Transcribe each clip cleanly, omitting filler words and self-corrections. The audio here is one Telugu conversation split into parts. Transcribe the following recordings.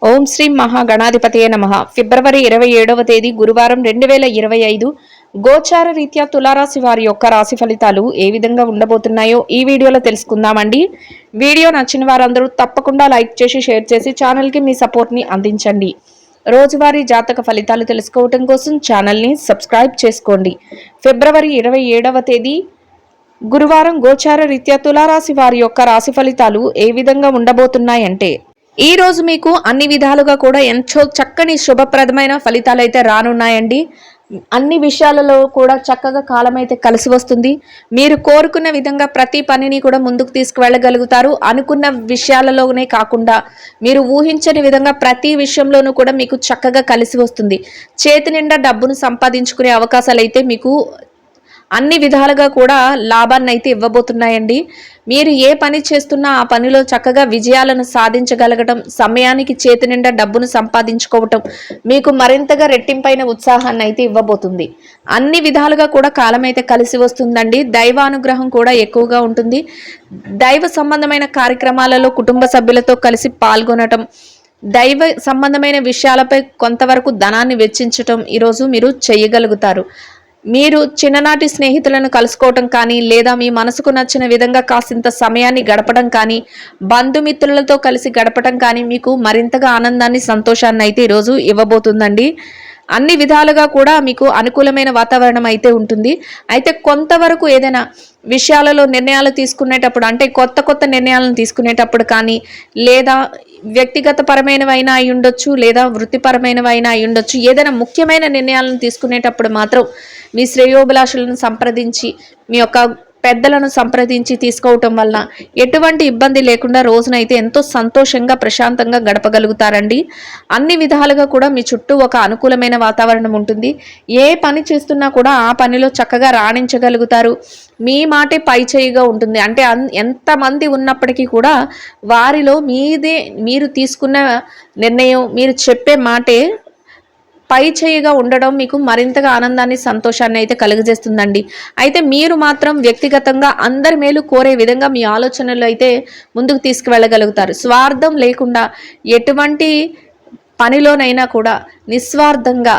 ఓం శ్రీ మహాగణాధిపతయే నమః. ఫిబ్రవరి 27వ తేదీ గురువారం 2025 గోచార రీత్యా తులారాశి వారి యొక్క రాశి ఫలితాలు ఏ విధంగా ఉండబోతున్నాయో ఈ వీడియోలో తెలుసుకుందామండి. వీడియో నచ్చిన వారందరూ తప్పకుండా లైక్ చేసి షేర్ చేసి ఛానల్కి మీ సపోర్ట్ని అందించండి. రోజువారీ జాతక ఫలితాలు తెలుసుకోవటం కోసం ఛానల్ని సబ్స్క్రైబ్ చేసుకోండి. ఫిబ్రవరి 27వ తేదీ గురువారం గోచార రీత్యా తులారాశి వారి యొక్క రాశి ఫలితాలు ఏ విధంగా ఉండబోతున్నాయంటే, ఈ రోజు మీకు అన్ని విధాలుగా కూడా ఎంతో చక్కని శుభప్రదమైన ఫలితాలు అయితే రానున్నాయండి. అన్ని విషయాలలో కూడా చక్కగా కాలం అయితే కలిసి వస్తుంది. మీరు కోరుకున్న విధంగా ప్రతి పనిని కూడా ముందుకు తీసుకువెళ్ళగలుగుతారు. అనుకున్న విషయాలలోనే కాకుండా మీరు ఊహించని విధంగా ప్రతి విషయంలోనూ కూడా మీకు చక్కగా కలిసి వస్తుంది. చేతి నిండా డబ్బును సంపాదించుకునే అవకాశాలు అయితే మీకు అన్ని విధాలుగా కూడా లాభాన్ని అయితే ఇవ్వబోతున్నాయండి. మీరు ఏ పని చేస్తున్నా ఆ పనిలో చక్కగా విజయాలను సాధించగలగటం, సమయానికి చేతి నిండా డబ్బును సంపాదించుకోవటం మీకు మరింతగా రెట్టింపైన ఉత్సాహాన్ని అయితే ఇవ్వబోతుంది. అన్ని విధాలుగా కూడా కాలం అయితే కలిసి వస్తుందండి. దైవానుగ్రహం కూడా ఎక్కువగా ఉంటుంది. దైవ సంబంధమైన కార్యక్రమాలలో కుటుంబ సభ్యులతో కలిసి పాల్గొనటం, దైవ సంబంధమైన విషయాలపై కొంతవరకు ధనాన్ని వెచ్చించటం ఈరోజు మీరు చేయగలుగుతారు. మీరు చిన్ననాటి స్నేహితులను కలుసుకోవటం కానీ, లేదా మీ మనసుకు నచ్చిన విధంగా కాసింత సమయాన్ని గడపడం కానీ, బంధుమిత్రులతో కలిసి గడపడం కానీ మీకు మరింతగా ఆనందాన్ని, సంతోషాన్ని అయితే ఈరోజు ఇవ్వబోతుందండి. అన్ని విధాలుగా కూడా మీకు అనుకూలమైన వాతావరణం అయితే ఉంటుంది. అయితే కొంతవరకు ఏదైనా విషయాలలో నిర్ణయాలు తీసుకునేటప్పుడు, అంటే కొత్త నిర్ణయాలను తీసుకునేటప్పుడు కానీ, లేదా వ్యక్తిగత పరమైనవైనా అయి ఉండొచ్చు, లేదా వృత్తిపరమైనవైనా అయి ఉండొచ్చు, ఏదైనా ముఖ్యమైన నిర్ణయాలను తీసుకునేటప్పుడు మాత్రం మీ శ్రేయోభిలాషులను సంప్రదించి, మీ యొక్క పెద్దలను సంప్రదించి తీసుకోవటం వలన ఎటువంటి ఇబ్బంది లేకుండా రోజునైతే ఎంతో సంతోషంగా, ప్రశాంతంగా గడపగలుగుతారండి. అన్ని విధాలుగా కూడా మీ చుట్టూ ఒక అనుకూలమైన వాతావరణం ఉంటుంది. ఏ పని చేస్తున్నా కూడా ఆ పనిలో చక్కగా రాణించగలుగుతారు. మీ మాటే పై చేయిగా ఉంటుంది. అంటే ఎంతమంది ఉన్నప్పటికీ కూడా వారిలో మీరు తీసుకున్న నిర్ణయం, మీరు చెప్పే మాటే పై చేయిగా ఉండడం మీకు మరింతగా ఆనందాన్ని, సంతోషాన్ని అయితే కలుగజేస్తుందండి. అయితే మీరు మాత్రం వ్యక్తిగతంగా అందరి మేలు కోరే విధంగా మీ ఆలోచనలు అయితే ముందుకు తీసుకువెళ్ళగలుగుతారు. స్వార్థం లేకుండా ఎటువంటి పనిలోనైనా కూడా నిస్వార్థంగా,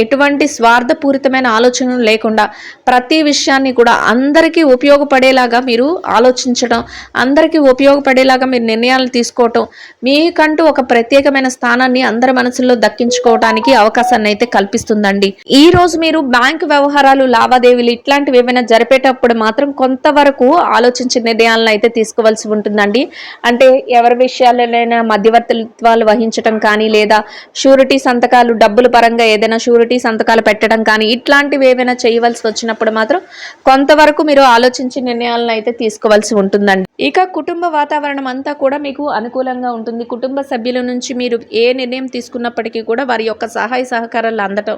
ఎటువంటి స్వార్థపూరితమైన ఆలోచనలు లేకుండా ప్రతి విషయాన్ని కూడా అందరికీ ఉపయోగపడేలాగా మీరు ఆలోచించడం, అందరికీ ఉపయోగపడేలాగా మీరు నిర్ణయాలు తీసుకోవటం, మీకంటూ ఒక ప్రత్యేకమైన స్థానాన్ని అందరి మనసుల్లో దక్కించుకోవడానికి అవకాశాన్ని అయితే కల్పిస్తుందండి. ఈ రోజు మీరు బ్యాంకు వ్యవహారాలు, లావాదేవీలు ఇట్లాంటివి ఏమైనా జరిపేటప్పుడు మాత్రం కొంతవరకు ఆలోచించి నిర్ణయాలను అయితే తీసుకోవాల్సి ఉంటుందండి. అంటే ఎవరి విషయాలైనా మధ్యవర్తిత్వాలు వహించడం కానీ, లేదా షూరిటీ సంతకాలు, డబ్బుల పరంగా ఏదైనా షూరిటీ సంతకాలు పెట్టడం కానీ, ఇట్లాంటివి ఏవైనా చేయవలసి వచ్చినప్పుడు మాత్రం కొంతవరకు మీరు ఆలోచించి నిర్ణయాలను అయితే తీసుకోవాల్సి ఉంటుందండి. ఇక కుటుంబ వాతావరణం అంతా కూడా మీకు అనుకూలంగా ఉంటుంది. కుటుంబ సభ్యుల నుంచి మీరు ఏ నిర్ణయం తీసుకున్నప్పటికీ కూడా వారి యొక్క సహాయ సహకారాలు అందటం,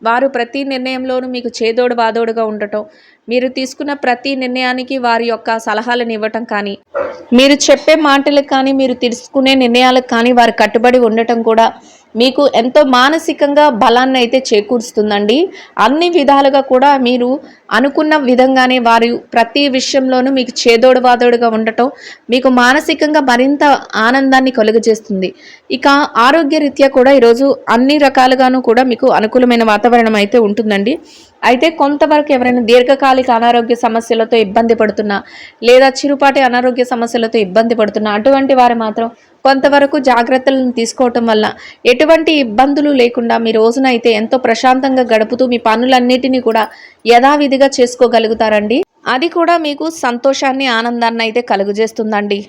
వారు ప్రతి నిర్ణయంలోనూ మీకు చేదోడు వాదోడుగా ఉండటం, మీరు తీసుకున్న ప్రతి నిర్ణయానికి వారి యొక్క సలహాలను ఇవ్వటం కానీ, మీరు చెప్పే మాటలకు కానీ, మీరు తీసుకునే నిర్ణయాలకు కానీ వారు కట్టుబడి ఉండటం కూడా మీకు ఎంతో మానసికంగా బలాన్ని అయితే చేకూరుస్తుందండి. అన్ని విధాలుగా కూడా మీరు అనుకున్న విధంగానే వారు ప్రతి విషయంలోనూ మీకు చేదోడు వాదోడుగా ఉండటం మీకు మానసికంగా మరింత ఆనందాన్ని కలుగజేస్తుంది. ఇక ఆరోగ్య రీత్యా కూడా ఈరోజు అన్ని రకాలుగాను కూడా మీకు అనుకూలమైన వాతావరణం అయితే ఉంటుందండి. అయితే కొంతవరకు ఎవరైనా దీర్ఘకాలిక అనారోగ్య సమస్యలతో ఇబ్బంది పడుతున్నా, లేదా చిరుపాటి అనారోగ్య సమస్యలతో ఇబ్బంది పడుతున్నా, అటువంటి వారు మాత్రం కొంతవరకు జాగ్రత్తలను తీసుకోవటం వల్ల ఎటువంటి ఇబ్బందులు లేకుండా మీ రోజునైతే ఎంతో ప్రశాంతంగా గడుపుతూ మీ పనులన్నిటినీ కూడా యథావిధిగా చేసుకోగలుగుతారండి. అది కూడా మీకు సంతోషాన్ని, ఆనందాన్ని అయితే కలుగజేస్తుందండి.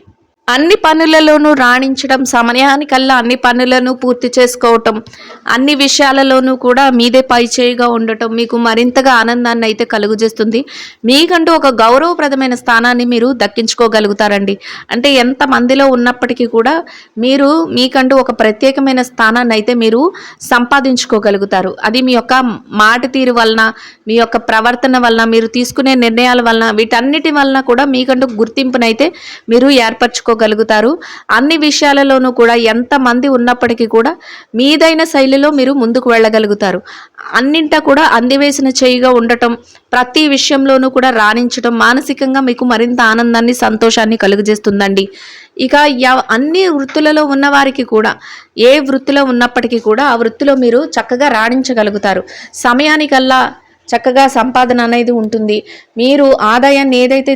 అన్ని పనులలోనూ రాణించడం, సమయానికల్లా అన్ని పనులను పూర్తి చేసుకోవటం, అన్ని విషయాలలోనూ కూడా మీదే పై చేయిగా ఉండటం మీకు మరింతగా ఆనందాన్ని అయితే కలుగజేస్తుంది. మీకంటూ ఒక గౌరవప్రదమైన స్థానాన్ని మీరు దక్కించుకోగలుగుతారండి. అంటే ఎంతమందిలో ఉన్నప్పటికీ కూడా మీరు మీకంటూ ఒక ప్రత్యేకమైన స్థానాన్ని అయితే మీరు సంపాదించుకోగలుగుతారు. అది మీ యొక్క మాట తీరు వలన, మీ యొక్క ప్రవర్తన వలన, మీరు తీసుకునే నిర్ణయాల వలన, వీటన్నిటి వలన కూడా మీకంటూ గుర్తింపునైతే మీరు ఏర్పరచుకో చేసుకోగలుగుతారు. అన్ని విషయాలలోనూ కూడా ఎంతమంది ఉన్నప్పటికీ కూడా మీదైన శైలిలో మీరు ముందుకు వెళ్ళగలుగుతారు. అన్నింటా కూడా అందివేసిన చేయిగా ఉండటం, ప్రతి విషయంలోనూ కూడా రాణించడం మానసికంగా మీకు మరింత ఆనందాన్ని, సంతోషాన్ని కలుగజేస్తుందండి. ఇక అన్ని వృత్తులలో ఉన్నవారికి కూడా ఏ వృత్తిలో ఉన్నప్పటికీ కూడా ఆ వృత్తిలో మీరు చక్కగా రాణించగలుగుతారు. సమయానికల్లా చక్కగా సంపాదన అనేది ఉంటుంది. మీరు ఆదాయాన్ని ఏదైతే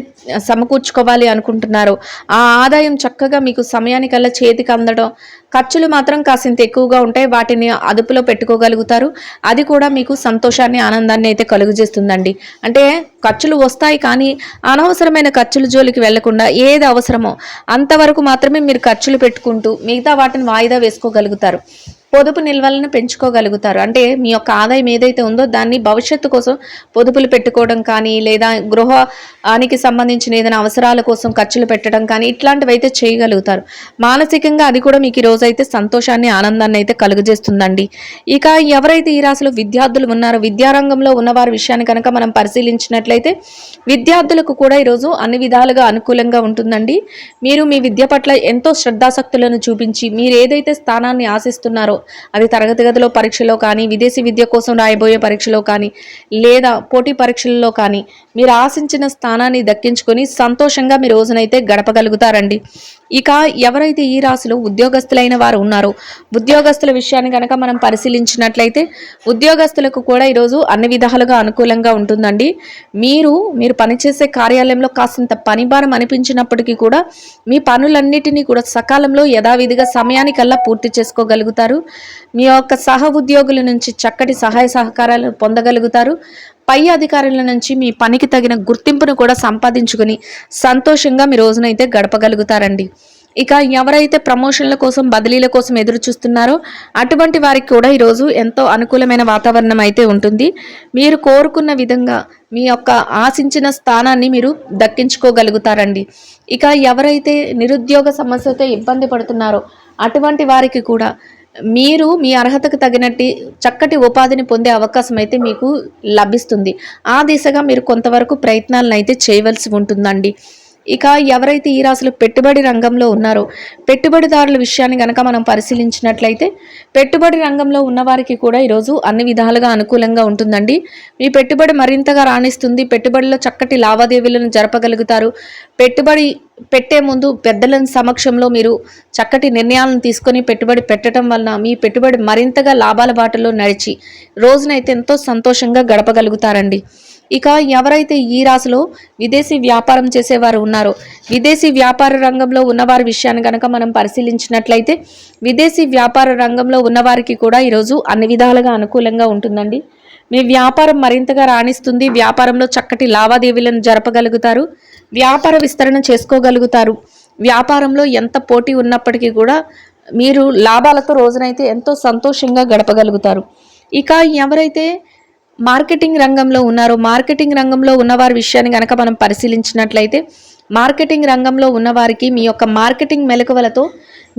సమకూర్చుకోవాలి అనుకుంటున్నారో ఆ ఆదాయం చక్కగా మీకు సమయానికల్లా చేతికి అందడం, ఖర్చులు మాత్రం కాసింత ఎక్కువగా ఉంటాయి, వాటిని అదుపులో పెట్టుకోగలుగుతారు. అది కూడా మీకు సంతోషాన్ని, ఆనందాన్ని అయితే కలుగజేస్తుందండి. అంటే ఖర్చులు వస్తాయి కానీ అనవసరమైన ఖర్చుల జోలికి వెళ్లకుండా ఏది అవసరమో అంతవరకు మాత్రమే మీరు ఖర్చులు పెట్టుకుంటూ మిగతా వాటిని వాయిదా వేసుకోగలుగుతారు. పొదుపు నిల్వలను పెంచుకోగలుగుతారు. అంటే మీ యొక్క ఆదాయం ఏదైతే ఉందో దాన్ని భవిష్యత్తు కోసం పొదుపులు పెట్టుకోవడం కానీ, లేదా గృహానికి సంబంధించిన ఏదైనా అవసరాల కోసం ఖర్చులు పెట్టడం కానీ ఇట్లాంటివి అయితే చేయగలుగుతారు. మానసికంగా అది కూడా మీకు ఈ రోజైతే సంతోషాన్ని, ఆనందాన్ని అయితే కలుగజేస్తుందండి. ఇక ఎవరైతే ఈ రాశిలో విద్యార్థులు ఉన్నారో, విద్యారంగంలో ఉన్నవారి విషయాన్ని కనుక మనం పరిశీలించినట్లయితే విద్యార్థులకు కూడా ఈరోజు అన్ని విధాలుగా అనుకూలంగా ఉంటుందండి. మీరు మీ విద్య పట్ల ఎంతో శ్రద్ధాసక్తులను చూపించి మీరు ఏదైతే స్థానాన్ని ఆశిస్తున్నారో అది తరగతి గదిలో పరీక్షలో కానీ, విదేశీ విద్య కోసం రాయబోయే పరీక్షలో కానీ, లేదా పోటీ పరీక్షలలో కానీ మీరు ఆశించిన స్థానాన్ని దక్కించుకొని సంతోషంగా మీ రోజునైతే గడపగలుగుతారండి. ఇక ఎవరైతే ఈ రాశిలో ఉద్యోగస్తులైన వారు ఉన్నారో, ఉద్యోగస్తుల విషయాన్ని కనుక మనం పరిశీలించినట్లయితే ఉద్యోగస్తులకు కూడా ఈరోజు అన్ని విధాలుగా అనుకూలంగా ఉంటుందండి. మీరు పనిచేసే కార్యాలయంలో కాసింత పనిభారం అనిపించినప్పటికీ కూడా మీ పనులన్నిటినీ కూడా సకాలంలో యథావిధిగా సమయానికల్లా పూర్తి చేసుకోగలుగుతారు. మీ యొక్క సహ ఉద్యోగుల నుంచి చక్కటి సహాయ సహకారాలు పొందగలుగుతారు. పై అధికారుల నుంచి మీ పనికి తగిన గుర్తింపును కూడా సంపాదించుకుని సంతోషంగా మీ రోజునైతే గడపగలుగుతారండి. ఇక ఎవరైతే ప్రమోషన్ల కోసం, బదిలీల కోసం ఎదురు చూస్తున్నారో అటువంటి వారికి కూడా ఈరోజు ఎంతో అనుకూలమైన వాతావరణం అయితే ఉంటుంది. మీరు కోరుకున్న విధంగా మీ యొక్క ఆశించిన స్థానాన్ని మీరు దక్కించుకోగలుగుతారండి. ఇక ఎవరైతే నిరుద్యోగ సమస్యతో ఇబ్బంది పడుతున్నారో అటువంటి వారికి కూడా మీరు మీ అర్హతకు తగినట్టు చక్కటి ఉపాధిని పొందే అవకాశం అయితే మీకు లభిస్తుంది. ఆ దిశగా మీరు కొంతవరకు ప్రయత్నాలను అయితే చేయవలసి ఉంటుందండి. ఇక ఎవరైతే ఈ రాశిలో పెట్టుబడి రంగంలో ఉన్నారో పెట్టుబడిదారుల విషయాన్ని కనుక మనం పరిశీలించినట్లయితే పెట్టుబడి రంగంలో ఉన్నవారికి కూడా ఈరోజు అన్ని విధాలుగా అనుకూలంగా ఉంటుందండి. మీ పెట్టుబడి మరింతగా రాణిస్తుంది. పెట్టుబడిలో చక్కటి లావాదేవీలను జరపగలుగుతారు. పెట్టుబడి పెట్టే ముందు పెద్దల సమక్షంలో మీరు చక్కటి నిర్ణయాలను తీసుకొని పెట్టుబడి పెట్టడం వలన మీ పెట్టుబడి మరింతగా లాభాల బాటలో నడిచి రోజునైతే ఎంతో సంతోషంగా గడపగలుగుతారండి. ఇక ఎవరైతే ఈ రాశిలో విదేశీ వ్యాపారం చేసేవారు ఉన్నారో విదేశీ వ్యాపార రంగంలో ఉన్నవారి విషయాన్ని కనుక మనం పరిశీలించినట్లయితే విదేశీ వ్యాపార రంగంలో ఉన్నవారికి కూడా ఈరోజు అన్ని విధాలుగా అనుకూలంగా ఉంటుందండి. మీ వ్యాపారం మరింతగా రాణిస్తుంది. వ్యాపారంలో చక్కటి లావాదేవీలను జరపగలుగుతారు. వ్యాపార విస్తరణ చేసుకోగలుగుతారు. వ్యాపారంలో ఎంత పోటీ ఉన్నప్పటికీ కూడా మీరు లాభాలతో రోజునైతే ఎంతో సంతోషంగా గడపగలుగుతారు. ఇక ఎవరైతే మార్కెటింగ్ రంగంలో ఉన్నారో మార్కెటింగ్ రంగంలో ఉన్నవారి విషయాన్ని కనుక మనం పరిశీలించినట్లయితే మార్కెటింగ్ రంగంలో ఉన్నవారికి మీ యొక్క మార్కెటింగ్ మెలకువలతో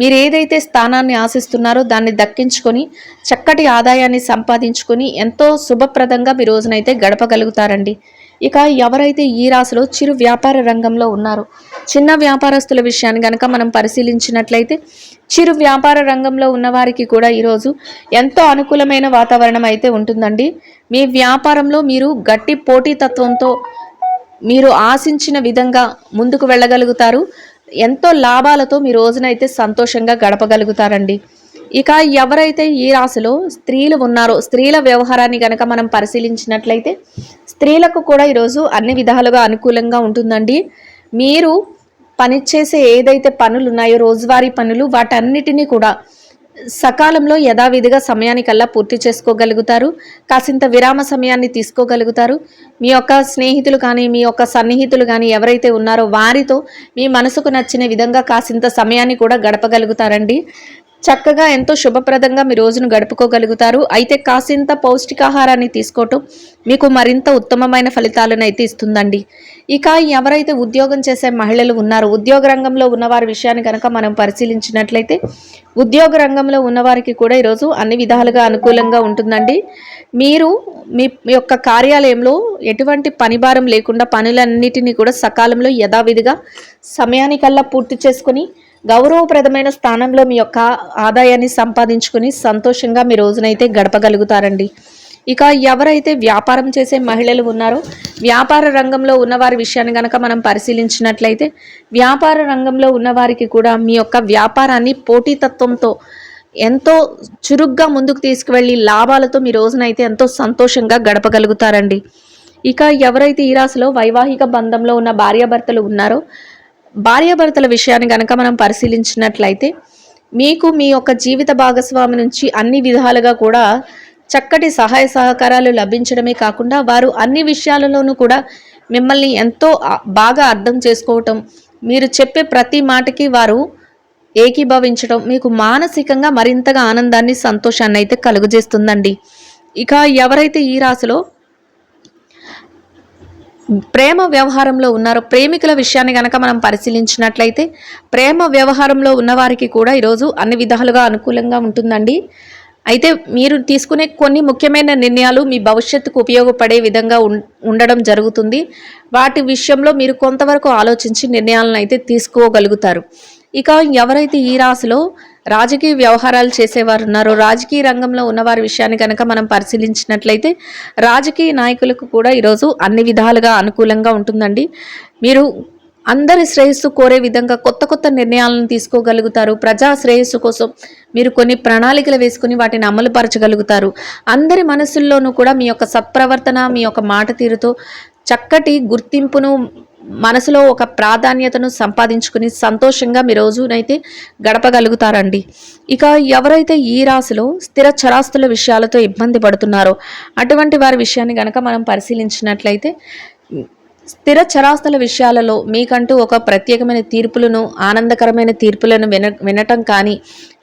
మీరు ఏదైతే స్థానాన్ని ఆశిస్తున్నారో దాన్ని దక్కించుకొని చక్కటి ఆదాయాన్ని సంపాదించుకొని ఎంతో శుభప్రదంగా మీ రోజునైతే గడపగలుగుతారండి. ఇక ఎవరైతే ఈ రాశిలో చిరు వ్యాపార రంగంలో ఉన్నారో చిన్న వ్యాపారస్తుల విషయాన్ని కనుక మనం పరిశీలించినట్లయితే చిరు వ్యాపార రంగంలో ఉన్నవారికి కూడా ఈరోజు ఎంతో అనుకూలమైన వాతావరణం అయితే ఉంటుందండి. మీ వ్యాపారంలో మీరు గట్టి పోటీతత్వంతో మీరు ఆశించిన విధంగా ముందుకు వెళ్ళగలుగుతారు. ఎంతో లాభాలతో మీ రోజునైతే సంతోషంగా గడపగలుగుతారండి. ఇక ఎవరైతే ఈ రాశిలో స్త్రీలు ఉన్నారో స్త్రీల వ్యవహారాన్ని కనుక మనం పరిశీలించినట్లయితే స్త్రీలకు కూడా ఈరోజు అన్ని విధాలుగా అనుకూలంగా ఉంటుందండి. మీరు పనిచేసే ఏదైతే పనులు ఉన్నాయో రోజువారీ పనులు వాటన్నిటినీ కూడా సకాలంలో యథావిధిగా సమయానికల్లా పూర్తి చేసుకోగలుగుతారు. కాసింత విరామ సమయాన్ని తీసుకోగలుగుతారు. మీ యొక్క స్నేహితులు కానీ మీ యొక్క సన్నిహితులు కానీ ఎవరైతే ఉన్నారో వారితో మీ మనసుకు నచ్చిన విధంగా కాసింత సమయాన్ని కూడా గడపగలుగుతారండి. చక్కగా ఎంతో శుభప్రదంగా మీ రోజును గడుపుకోగలుగుతారు. అయితే కాసింత పౌష్టికాహారాన్ని తీసుకోవటం మీకు మరింత ఉత్తమమైన ఫలితాలను అయితే ఇస్తుందండి. ఇక ఎవరైతే ఉద్యోగం చేసే మహిళలు ఉన్నారో, ఉద్యోగ రంగంలో ఉన్నవారి విషయాన్ని కనుక మనం పరిశీలించినట్లయితే ఉద్యోగ రంగంలో ఉన్నవారికి కూడా ఈరోజు అన్ని విధాలుగా అనుకూలంగా ఉంటుందండి. మీరు మీ యొక్క కార్యాలయంలో ఎటువంటి పనిభారం లేకుండా పనులన్నిటినీ కూడా సకాలంలో యథావిధిగా సమయానికల్లా పూర్తి చేసుకొని గౌరవప్రదమైన స్థానంలో మీ యొక్క ఆదాయాన్ని సంపాదించుకుని సంతోషంగా మీ రోజునైతే గడపగలుగుతారండి. ఇక ఎవరైతే వ్యాపారం చేసే మహిళలు ఉన్నారో, వ్యాపార రంగంలో ఉన్నవారి విషయాన్ని కనుక మనం పరిశీలించినట్లయితే వ్యాపార రంగంలో ఉన్నవారికి కూడా మీ యొక్క వ్యాపారాన్ని పోటీతత్వంతో ఎంతో చురుగ్గా ముందుకు తీసుకువెళ్ళి లాభాలతో మీ రోజునైతే ఎంతో సంతోషంగా గడపగలుగుతారండి. ఇక ఎవరైతే ఈ రాశిలో వైవాహిక బంధంలో ఉన్న భార్యాభర్తలు ఉన్నారో, భార్యాభర్తల విషయాన్ని కనుక మనం పరిశీలించినట్లయితే మీకు మీ యొక్క జీవిత భాగస్వామి నుంచి అన్ని విధాలుగా కూడా చక్కటి సహాయ సహకారాలు లభించడమే కాకుండా వారు అన్ని విషయాలలోనూ కూడా మిమ్మల్ని ఎంతో బాగా అర్థం చేసుకోవటం, మీరు చెప్పే ప్రతి మాటకి వారు ఏకీభవించడం మీకు మానసికంగా మరింతగా ఆనందాన్ని సంతోషాన్ని అయితే కలుగజేస్తుందండి. ఇక ఎవరైతే ఈ రాశిలో ప్రేమ వ్యవహారంలో ఉన్నారో, ప్రేమికుల విషయాన్ని కనుక మనం పరిశీలించినట్లయితే ప్రేమ వ్యవహారంలో ఉన్నవారికి కూడా ఈరోజు అన్ని విధాలుగా అనుకూలంగా ఉంటుందండి. అయితే మీరు తీసుకునే కొన్ని ముఖ్యమైన నిర్ణయాలు మీ భవిష్యత్తుకు ఉపయోగపడే విధంగా ఉండడం జరుగుతుంది. వాటి విషయంలో మీరు కొంతవరకు ఆలోచించి నిర్ణయాలను అయితే తీసుకోగలుగుతారు. ఇక ఎవరైతే ఈ రాశిలో రాజకీయ వ్యవహారాలు చేసేవారు ఉన్నారో, రాజకీయ రంగంలో ఉన్నవారి విషయాన్ని కనుక మనం పరిశీలించినట్లయితే రాజకీయ నాయకులకు కూడా ఈరోజు అన్ని విధాలుగా అనుకూలంగా ఉంటుందండి. మీరు అందరి శ్రేయస్సు కోరే విధంగా కొత్త కొత్త నిర్ణయాలను తీసుకోగలుగుతారు. ప్రజా శ్రేయస్సు కోసం మీరు కొన్ని ప్రణాళికలు వేసుకుని వాటిని అమలు పరచగలుగుతారు. అందరి మనసుల్లోనూ కూడా మీ యొక్క సత్ప్రవర్తన, మీ యొక్క మాట తీరుతో చక్కటి గుర్తింపును, మనసులో ఒక ప్రాధాన్యతను సంపాదించుకుని సంతోషంగా మీ రోజునైతే గడపగలుగుతారండి. ఇక ఎవరైతే ఈ రాశిలో స్థిర చరాస్తుల విషయాలతో ఇబ్బంది పడుతున్నారో అటువంటి వారి విషయాన్ని కనుక మనం పరిశీలించినట్లయితే స్థిర చరాస్తుల విషయాలలో మీకంటూ ఒక ప్రత్యేకమైన తీర్పులను, ఆనందకరమైన తీర్పులను వినటం కానీ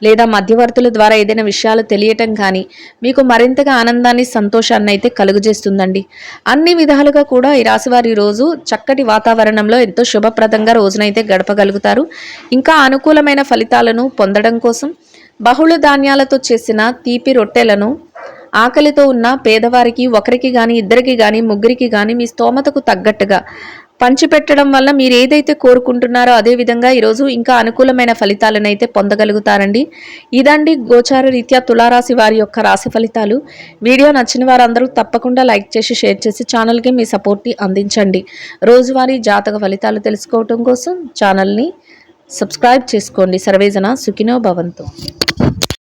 లేదా మధ్యవర్తుల ద్వారా ఏదైనా విషయాలు తెలియటం కానీ మీకు మరింతగా ఆనందాన్ని, సంతోషాన్ని అయితే కలుగజేస్తుందండి. అన్ని విధాలుగా కూడా ఈ రాశివారి రోజు చక్కటి వాతావరణంలో ఎంతో శుభప్రదంగా రోజునైతే గడపగలుగుతారు. ఇంకా అనుకూలమైన ఫలితాలను పొందడం కోసం బహుళ ధాన్యాలతో చేసిన తీపి రొట్టెలను ఆకలితో ఉన్న పేదవారికి ఒకరికి కానీ, ఇద్దరికి కానీ, ముగ్గురికి కానీ మీ స్తోమతకు తగ్గట్టుగా పంచిపెట్టడం వల్ల మీరు ఏదైతే కోరుకుంటున్నారో అదే విధంగా ఈరోజు ఇంకా అనుకూలమైన ఫలితాలను అయితే పొందగలుగుతారండి. ఇదండి గోచార రీత్యా తులారాశి వారి యొక్క రాశి ఫలితాలు. వీడియో నచ్చిన వారందరూ తప్పకుండా లైక్ చేసి, షేర్ చేసి ఛానల్కి మీ సపోర్ట్ని అందించండి. రోజువారీ జాతక ఫలితాలు తెలుసుకోవటం కోసం ఛానల్ని సబ్స్క్రైబ్ చేసుకోండి. సర్వేజన సుఖినో భవంతు.